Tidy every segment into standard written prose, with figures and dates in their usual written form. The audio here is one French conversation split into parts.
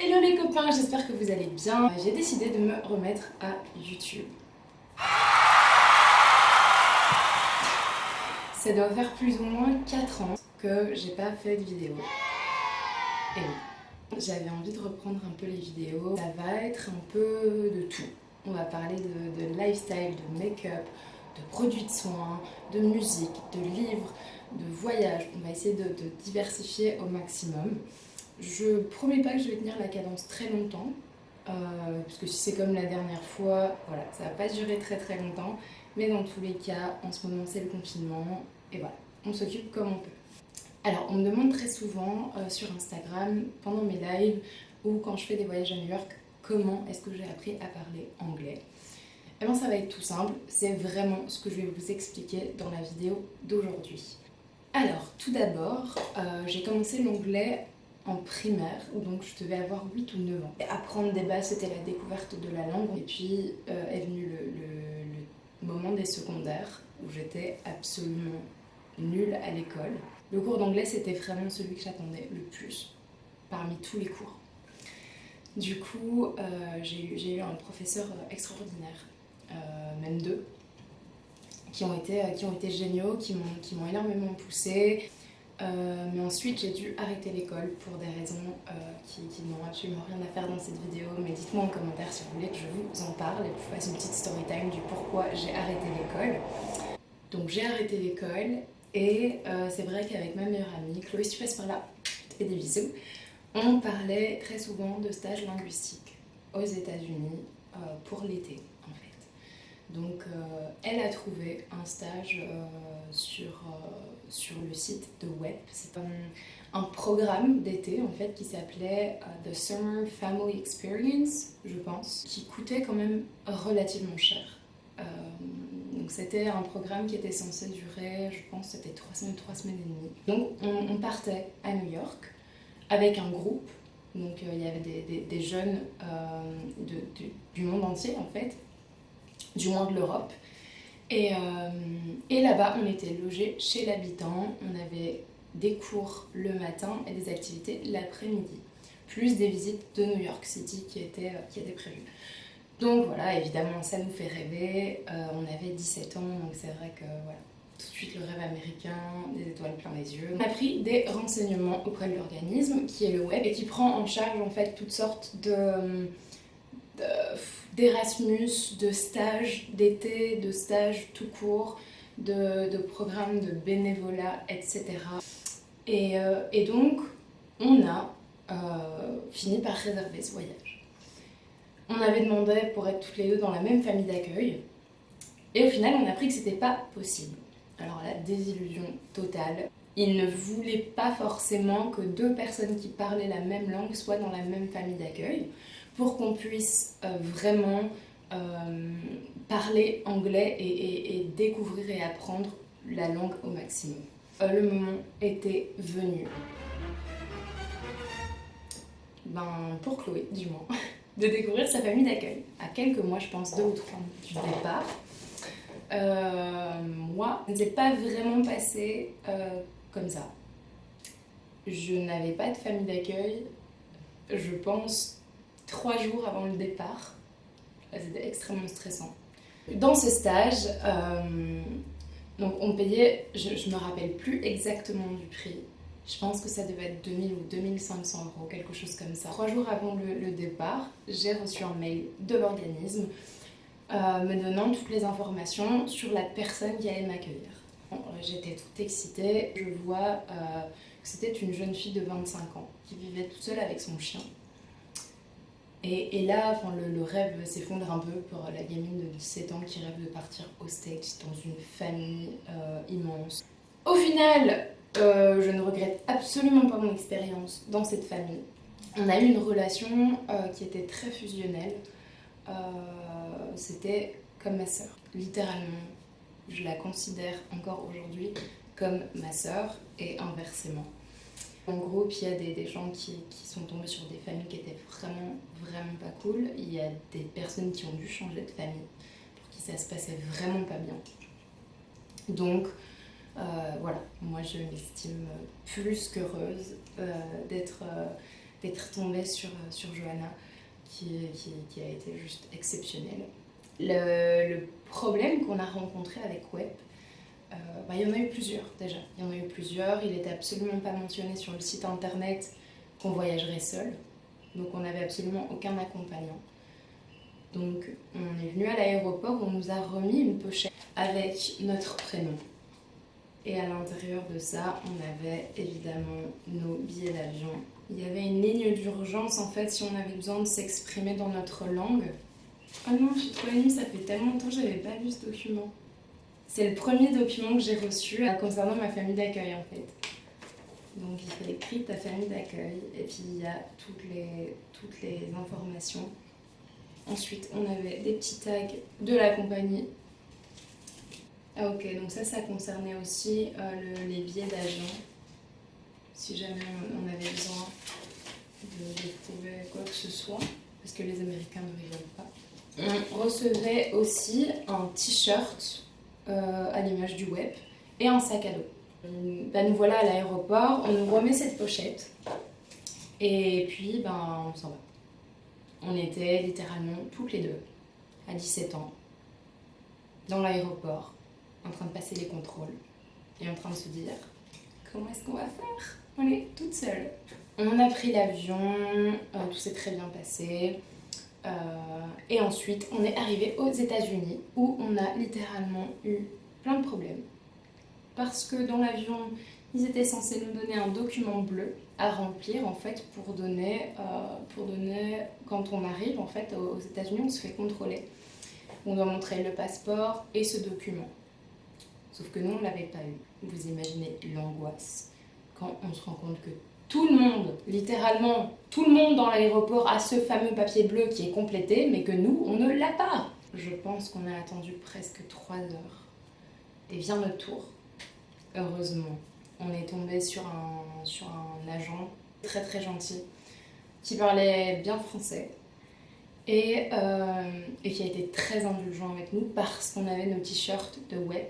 Hello les copains, j'espère que vous allez bien. J'ai décidé de me remettre à YouTube. Ça doit faire plus ou moins 4 ans que j'ai pas fait de vidéo. Et oui, j'avais envie de reprendre un peu les vidéos. Ça va être un peu de tout. On va parler de lifestyle, de make-up, de produits de soins, de musique, de livres, de voyages. On va essayer de diversifier au maximum. Je promets pas que je vais tenir la cadence très longtemps, parce que si c'est comme la dernière fois, voilà, ça va pas durer très très longtemps. Mais dans tous les cas, en ce moment c'est le confinement, et voilà, on s'occupe comme on peut. Alors, on me demande très souvent sur Instagram, pendant mes lives ou quand je fais des voyages à New York, comment est-ce que j'ai appris à parler anglais. Eh bien, ça va être tout simple, c'est vraiment ce que je vais vous expliquer dans la vidéo d'aujourd'hui. Alors, tout d'abord, j'ai commencé l'anglais en primaire, donc je devais avoir 8 ou 9 ans. Et apprendre des bases, c'était la découverte de la langue. Et puis est venu le moment des secondaires, où j'étais absolument nulle à l'école. Le cours d'anglais, c'était vraiment celui que j'attendais le plus, parmi tous les cours. Du coup, j'ai eu un professeur extraordinaire, même deux, qui ont été géniaux, qui m'ont énormément poussée. Mais ensuite, j'ai dû arrêter l'école pour des raisons qui n'ont absolument rien à faire dans cette vidéo. Mais dites-moi en commentaire si vous voulez que je vous en parle et que je fasse une petite story time du pourquoi j'ai arrêté l'école. Donc j'ai arrêté l'école et c'est vrai qu'avec ma meilleure amie, Chloé, si tu passes par là, je te fais des bisous, on parlait très souvent de stages linguistiques aux États-Unis pour l'été en fait. Donc elle a trouvé un stage sur le site de Web. C'est un programme d'été en fait qui s'appelait The Summer Family Experience, je pense, qui coûtait quand même relativement cher. Donc c'était un programme qui était censé durer, je pense, c'était 3 semaines et demie. Donc on partait à New York avec un groupe. Donc il y avait des jeunes du monde entier en fait, du moins de l'Europe. Et là-bas, on était logés chez l'habitant, on avait des cours le matin et des activités l'après-midi, plus des visites de New York City qui étaient prévues. Donc voilà, évidemment, ça nous fait rêver. On avait 17 ans, donc c'est vrai que voilà, tout de suite le rêve américain, des étoiles plein les yeux. On a pris des renseignements auprès de l'organisme qui est le Web et qui prend en charge en fait toutes sortes d'Erasmus, de stages d'été, de stages tout court, de programmes de bénévolat, etc. Et donc, on a fini par réserver ce voyage. On avait demandé pour être toutes les deux dans la même famille d'accueil. Et au final, on a appris que c'était pas possible. Alors la désillusion totale. Ils ne voulaient pas forcément que deux personnes qui parlaient la même langue soient dans la même famille d'accueil pour qu'on puisse vraiment parler anglais et découvrir et apprendre la langue au maximum. Le moment était venu. Pour Chloé, du moins, de découvrir sa famille d'accueil. À quelques mois, je pense 2 ou 3 mois du départ. Moi, ça ne s'est pas vraiment passé comme ça. Je n'avais pas de famille d'accueil, je pense, 3 jours avant le départ. C'était extrêmement stressant. Dans ce stage, donc on payait, je ne me rappelle plus exactement du prix, je pense que ça devait être 2000 ou 2500 euros, quelque chose comme ça. 3 jours avant le départ, j'ai reçu un mail de l'organisme me donnant toutes les informations sur la personne qui allait m'accueillir. J'étais toute excitée, je vois que c'était une jeune fille de 25 ans qui vivait toute seule avec son chien. Et là, le rêve s'effondre un peu pour la gamine de 17 ans qui rêve de partir aux States dans une famille immense. Au final, je ne regrette absolument pas mon expérience dans cette famille. On a eu une relation qui était très fusionnelle. C'était comme ma sœur, littéralement. Je la considère encore aujourd'hui comme ma sœur et inversement. En groupe, il y a des gens qui sont tombés sur des familles qui étaient vraiment pas cool. Il y a des personnes qui ont dû changer de famille, pour qui ça se passait vraiment pas bien. Donc voilà, moi je m'estime plus qu'heureuse d'être d'être tombée sur Johanna, qui a été juste exceptionnelle. Le problème qu'on a rencontré avec Web, il y en a eu plusieurs déjà. Il y en a eu plusieurs. Il n'était absolument pas mentionné sur le site internet qu'on voyagerait seul. Donc on n'avait absolument aucun accompagnant. Donc on est venu à l'aéroport, on nous a remis une pochette avec notre prénom. Et à l'intérieur de ça, on avait évidemment nos billets d'avion. Il y avait une ligne d'urgence en fait si on avait besoin de s'exprimer dans notre langue. Ah non, je suis trop émue, ça fait tellement longtemps que je n'avais pas vu ce document. C'est le premier document que j'ai reçu concernant ma famille d'accueil en fait. Donc il est écrit ta famille d'accueil et puis il y a toutes les informations. Ensuite on avait des petits tags de la compagnie. Ah ok, donc ça concernait aussi les billets d'avion. Si jamais on avait besoin de trouver quoi que ce soit, parce que les Américains ne rigolent pas. On recevait aussi un t-shirt à l'image du web et un sac à dos. Nous voilà à l'aéroport, on nous remet cette pochette et puis on s'en va. On était littéralement toutes les deux à 17 ans dans l'aéroport en train de passer les contrôles et en train de se dire comment est-ce qu'on va faire? On est toutes seules. On a pris l'avion, tout s'est très bien passé. Et ensuite, on est arrivé aux États-Unis où on a littéralement eu plein de problèmes. Parce que dans l'avion, ils étaient censés nous donner un document bleu à remplir en fait pour donner quand on arrive en fait aux États-Unis, on se fait contrôler. On doit montrer le passeport et ce document. Sauf que nous, on ne l'avait pas eu. Vous imaginez l'angoisse quand on se rend compte que tout le monde, littéralement, tout le monde dans l'aéroport a ce fameux papier bleu qui est complété, mais que nous, on ne l'a pas. Je pense qu'on a attendu presque 3 heures. Et vient notre tour. Heureusement, on est tombé sur un agent très très gentil qui parlait bien français et qui a été très indulgent avec nous parce qu'on avait nos t-shirts de web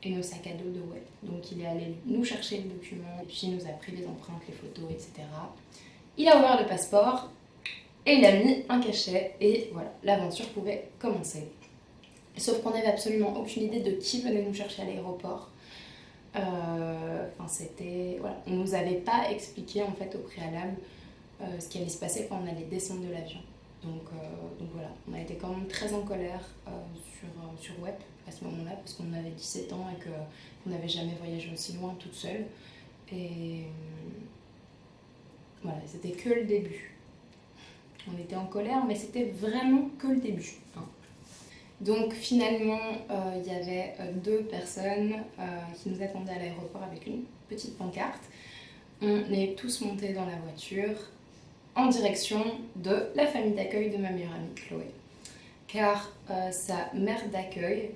et nos sacs à dos de web. Donc il est allé nous chercher le document et puis il nous a pris les empreintes, les photos, etc. Il a ouvert le passeport et il a mis un cachet et voilà, l'aventure pouvait commencer. Sauf qu'on n'avait absolument aucune idée de qui venait nous chercher à l'aéroport. On nous avait pas expliqué en fait au préalable ce qui allait se passer quand on allait descendre de l'avion. Donc voilà, on a été quand même très en colère sur Web à ce moment-là parce qu'on avait 17 ans et qu'on n'avait jamais voyagé aussi loin toute seule. Et voilà, c'était que le début. On était en colère, mais c'était vraiment que le début. Donc finalement, il y avait 2 personnes qui nous attendaient à l'aéroport avec une petite pancarte. On est tous montés dans la voiture en direction de la famille d'accueil de ma meilleure amie Chloé. Car sa mère d'accueil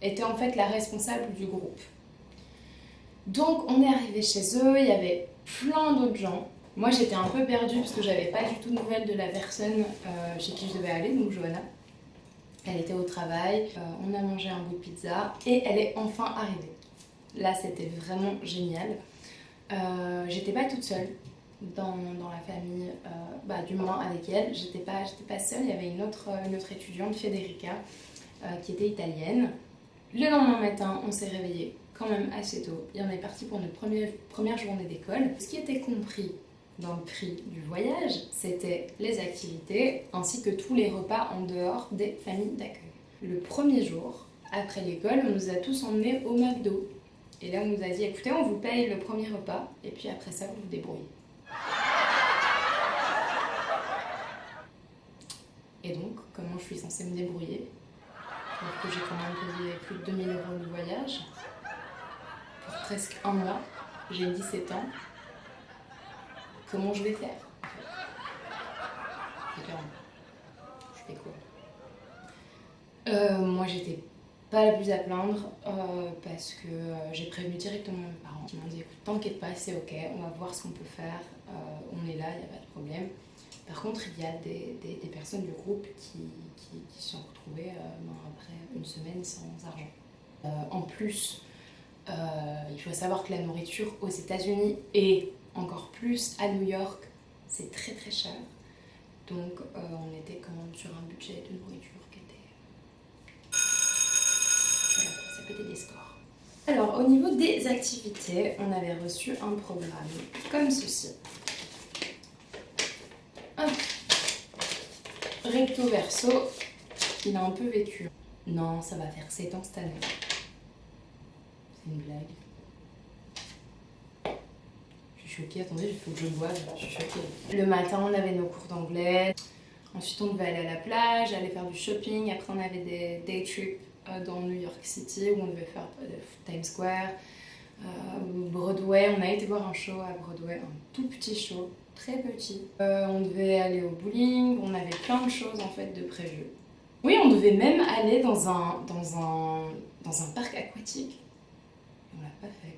était en fait la responsable du groupe. Donc on est arrivé chez eux, il y avait plein d'autres gens. Moi j'étais un peu perdue parce que j'avais pas du tout de nouvelles de la personne chez qui je devais aller, donc Johanna. Elle était au travail, on a mangé un bout de pizza et elle est enfin arrivée. Là c'était vraiment génial. J'étais pas toute seule dans la famille, du moins avec elle. J'étais pas seule, il y avait une autre étudiante, Federica, qui était italienne. Le lendemain matin, on s'est réveillé quand même assez tôt et on est parti pour notre première journée d'école. Ce qui était compris dans le prix du voyage, c'était les activités ainsi que tous les repas en dehors des familles d'accueil. Le premier jour, après l'école, on nous a tous emmenés au McDo. Et là, on nous a dit, écoutez, on vous paye le premier repas et puis après ça, vous vous débrouillez. Et donc, comment je suis censée me débrouiller? Alors que j'ai quand même payé plus de 2 000 € de voyage pour presque un mois. J'ai 17 ans. Comment je vais faire? Je fais quoi? Moi, j'étais pas la plus à plaindre parce que j'ai prévenu directement mes parents qui m'ont dit écoute, t'inquiète pas, c'est ok, on va voir ce qu'on peut faire, on est là, il n'y a pas de problème. Par contre, il y a des personnes du groupe qui se sont retrouvées après une semaine sans argent. En plus, il faut savoir que la nourriture aux États-Unis est encore plus à New York, c'est très très cher. Donc on était quand même sur un budget de nourriture qui était... Voilà, ça pétait des scores. Alors au niveau des activités, on avait reçu un programme comme ceci. Hop. Recto verso, il a un peu vécu. Non, ça va faire 7 ans cette année. C'est une blague. Je suis choquée, attendez, il faut que je boive, je suis choquée. Le matin, on avait nos cours d'anglais. Ensuite, on devait aller à la plage, aller faire du shopping. Après, on avait des day trips dans New York City où on devait faire Times Square, Broadway. On a été voir un show à Broadway, un tout petit show, très petit. On devait aller au bowling, on avait plein de choses en fait de prévues. Oui, on devait même aller dans un parc aquatique. On l'a pas fait.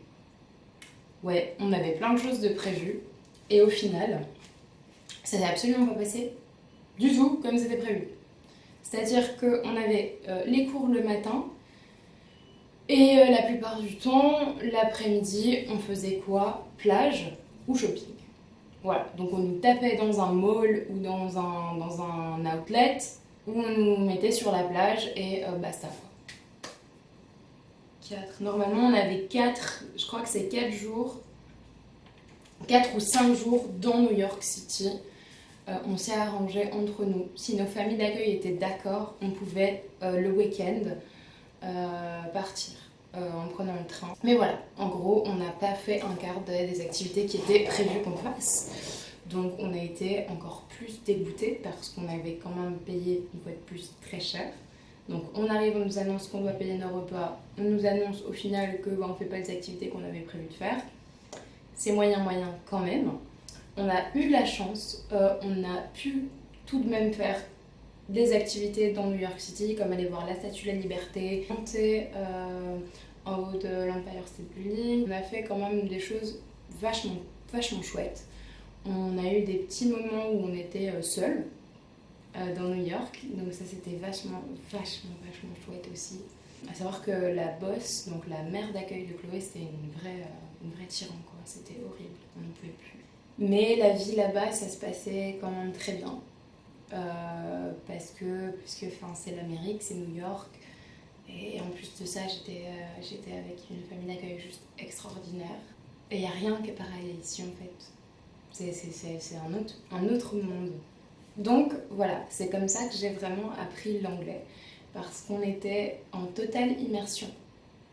Ouais, on avait plein de choses de prévues. Et au final, ça s'est absolument pas passé du tout comme c'était prévu. C'est-à-dire qu'on avait les cours le matin et la plupart du temps, l'après-midi, on faisait quoi? Plage ou shopping. Voilà, donc on nous tapait dans un mall ou dans un outlet où on nous mettait sur la plage et basta. 4. Normalement, on avait 4, je crois que c'est 4 jours, 4 ou 5 jours dans New York City. On s'est arrangé entre nous. Si nos familles d'accueil étaient d'accord, on pouvait le week-end partir en prenant le train. Mais voilà, en gros, on n'a pas fait un quart des activités qui étaient prévues qu'on fasse. Donc on a été encore plus dégoûtés parce qu'on avait quand même payé une fois de plus très cher. Donc on arrive, on nous annonce qu'on doit payer nos repas, on nous annonce au final que on ne fait pas les activités qu'on avait prévu de faire. C'est moyen quand même. On a eu de la chance, on a pu tout de même faire des activités dans New York City, comme aller voir la Statue de la Liberté, monter en haut de l'Empire State Building. On a fait quand même des choses vachement chouettes. On a eu des petits moments où on était seuls dans New York, donc ça c'était vachement chouette aussi. À savoir que la boss, donc la mère d'accueil de Chloé, c'était une vraie tyran quoi, c'était horrible, on n'en pouvait plus. Mais la vie là-bas, ça se passait quand même très bien. Parce que c'est l'Amérique, c'est New York. Et en plus de ça, j'étais avec une famille d'accueil juste extraordinaire. Et il n'y a rien qui est pareil ici en fait. C'est un autre monde. Donc voilà, c'est comme ça que j'ai vraiment appris l'anglais. Parce qu'on était en totale immersion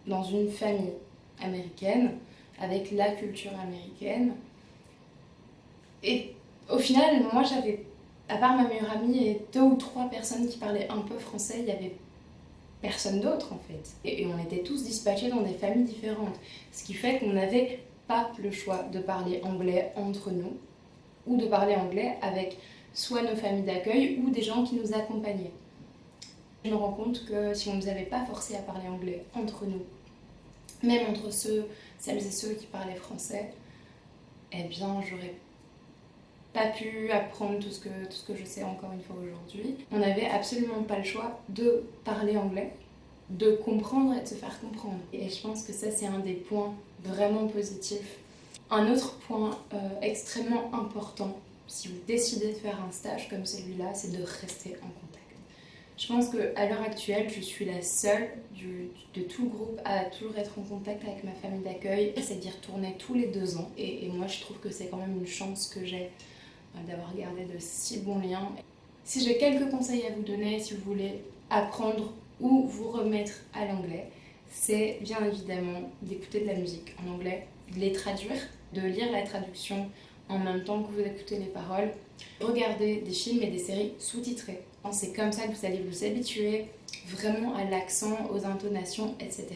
dans une famille américaine, avec la culture américaine. Et au final, moi j'avais, à part ma meilleure amie et 2 ou 3 personnes qui parlaient un peu français, il y avait personne d'autre en fait. Et on était tous dispatchés dans des familles différentes. Ce qui fait qu'on n'avait pas le choix de parler anglais entre nous, ou de parler anglais avec soit nos familles d'accueil ou des gens qui nous accompagnaient. Je me rends compte que si on ne nous avait pas forcé à parler anglais entre nous, même entre celles et ceux qui parlaient français, eh bien j'aurais pas pu apprendre tout ce que je sais encore une fois aujourd'hui. On n'avait absolument pas le choix de parler anglais, de comprendre et de se faire comprendre. Et je pense que ça c'est un des points vraiment positifs. Un autre point extrêmement important, si vous décidez de faire un stage comme celui-là, c'est de rester en contact. Je pense qu'à l'heure actuelle, je suis la seule de tout le groupe à toujours être en contact avec ma famille d'accueil. C'est d'y retourner tous les 2 ans. Et moi, je trouve que c'est quand même une chance que j'ai d'avoir gardé de si bons liens. Si j'ai quelques conseils à vous donner, si vous voulez apprendre ou vous remettre à l'anglais, c'est bien évidemment d'écouter de la musique en anglais, de les traduire, de lire la traduction en même temps que vous écoutez les paroles, regarder des films et des séries sous-titrées. C'est comme ça que vous allez vous habituer vraiment à l'accent, aux intonations, etc.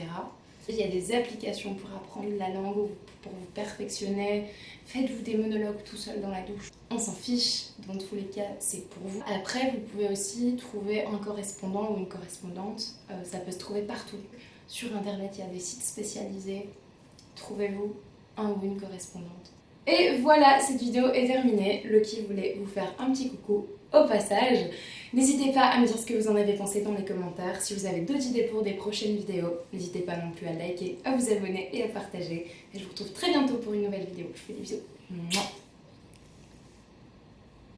Il y a des applications pour apprendre la langue, pour vous perfectionner. Faites-vous des monologues tout seul dans la douche. On s'en fiche, dans tous les cas, c'est pour vous. Après, vous pouvez aussi trouver un correspondant ou une correspondante. Ça peut se trouver partout. Sur Internet, il y a des sites spécialisés. Trouvez-vous un ou une correspondante. Et voilà, cette vidéo est terminée. Loki voulait vous faire un petit coucou au passage. N'hésitez pas à me dire ce que vous en avez pensé dans les commentaires. Si vous avez d'autres idées pour des prochaines vidéos, n'hésitez pas non plus à liker, à vous abonner et à partager. Et je vous retrouve très bientôt pour une nouvelle vidéo. Je vous fais des bisous. Mouah.